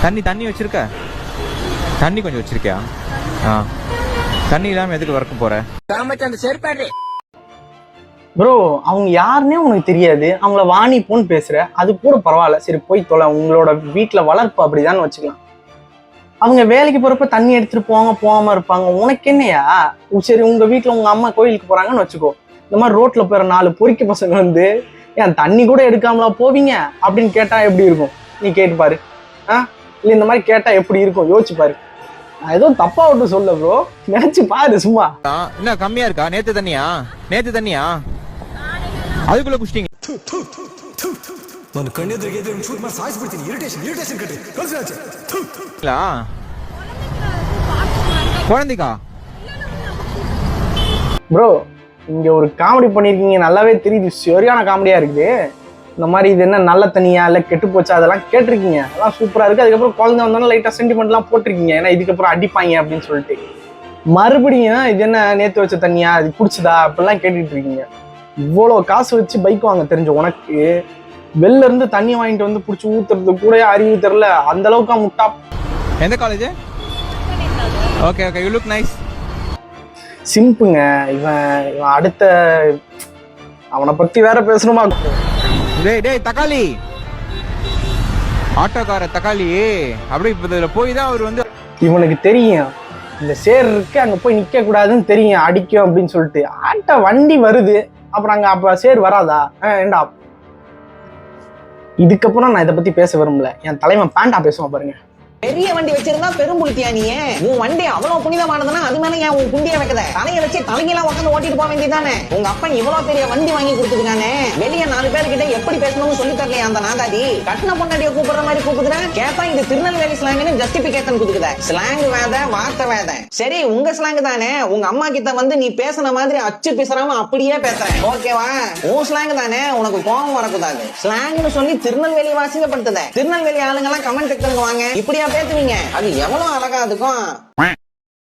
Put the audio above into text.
தண்ணி வச்சிருக்க? தண்ணி கொஞ்சம் வச்சிருக்கியா? தண்ணி இல்லாம எதுக்கு ஒர்க் போற? ப்ரோ அவங்க யாருன்னே உனக்கு தெரியாது, அவங்கள வாணி போன்னு பேசுற, அது கூட பரவாயில்ல, சரி போய் தொலை, உங்களோட வீட்டுல வளர்ப்பு அப்படிதான் வச்சுக்கலாம். அவங்க வேலைக்கு போறப்ப தண்ணி எடுத்துட்டு போவாங்க, போகாம இருப்பாங்க, உனக்கு என்னையா? சரி உங்க வீட்டுல உங்க அம்மா கோயிலுக்கு போறாங்கன்னு வச்சுக்கோ, இந்த மாதிரி ரோட்ல போற 4 பொறிக்க பசங்க வந்து ஏன் தண்ணி கூட எடுக்காமலா போவீங்க அப்படின்னு கேட்டா எப்படி இருக்கும்? நீ கேட்டு பாரு. இல்ல இந்த மாதிரி கேட்டா எப்படி இருக்கும் யோசிச்சு பாரு. நான் எதுவும் தப்பா விட்டு சொல்ல ப்ரோ, நினைச்சு பாரு சும்மா. என்ன கம்மியா இருக்கா? நேத்து தண்ணியா அதுக்குள்ள குஷ்டிங்க. குழந்தைக்கா ப்ரோ இங்க ஒரு காமெடி பண்ணிருக்கீங்க, நல்லாவே தெரியுது, சரியான காமெடியா இருக்குது. இந்த மாதிரி இது என்ன நல்ல தண்ணியா இல்ல கெட்டு போச்சா அதெல்லாம் கேட்டிருக்கீங்க, அதெல்லாம் சூப்பரா இருக்கு. அதுக்கப்புறம் குழந்தை வந்தாலும் லைட்டா சென்டிமெண்ட் எல்லாம் போட்டிருக்கீங்க, ஏன்னா இதுக்கப்புறம் அடிப்பாங்க அப்படின்னு சொல்லிட்டு. மறுபடியும் இது என்ன நேத்து வச்ச தண்ணியா, அது குடிச்சுதா அப்படிலாம் கேட்டுட்டு இருக்கீங்க. இவ்வளவு காசு வச்சு பைக் வாங்க தெரிஞ்ச உனக்கு வெளில இருந்து தண்ணி வாங்கிட்டு வந்து புடிச்சு ஊத்துறது கூட அறிவு தெரியல, அந்த அளவுக்கு முட்டா. எந்த college? Okay okay, you look nice. சிம்புங்க இவன் அடுத்த அவனை பத்தி வேற பேசணுமா? டேய் தக்காளி, ஆட்டோக்கார தக்காளி, அப்படி இதுல போய் தான் அவர் வந்து இவனுக்கு தெரியும் இந்த சேர் இருக்கு அங்க போய் நிக்க கூடாதுன்னு தெரியும், அடிக்கும் அப்படின்னு சொல்லிட்டு ஆட்டோ வண்டி வருது, அப்புறம் அங்க அப்ப சேர் வராதா? ஏண்டா இதுக்கப்புறம் நான் இதை பத்தி பேச விரும்பல, என் தலைவன் பேண்டா பேசுவான் பாருங்க. பெரிய வண்டி வச்சிருந்தா பெரும்புலித்தியா நீ? உன் வண்டி அவ்வளவு புனிதமானதுன்னா அது மேல ஏன் உன் குண்டிய வைக்கத? தலையை வச்சு தலையெல்லாம் உட்காந்து ஓட்டிட்டு போக வேண்டியதானே? உங்க அப்பா இவ்வளவு பெரிய வண்டி வாங்கி கொடுத்துருக்கானே, வெளியே 4 பேர்கிட்ட எப்படி பேசணும்னு சொல்லி தரலையா அந்த நாதாதி? கட்டின பொண்டாட்டிய கூப்பிடுற மாதிரி கூப்பிடுறேன், கேட்டா இது திருநெல்வேலி ஸ்லாங்னு ஜஸ்டிபிகேஷன் கொடுக்குத. ஸ்லாங் வேத, வார்த்தை வேத. சரி உங்க ஸ்லாங் தானே, உங்க அம்மா கிட்ட வந்து நீ பேசுன மாதிரி அச்சு பேசுறாம அப்படியே பேசுறேன், ஓகேவா? உன் ஸ்லாங் தானே, உனக்கு கோபம் வரக்கூடாது. ஸ்லாங்னு சொல்லி திருநெல்வேலி வாசிங்கப்படுத்துத. திருநெல்வேலி ஆளுங்க எல்லாம் கமெண்ட் செக்ஷனுக்கு வாங்க, இப்படியா பேசுவீங்க? அது எவ்வளவு அழகா இருக்கும்.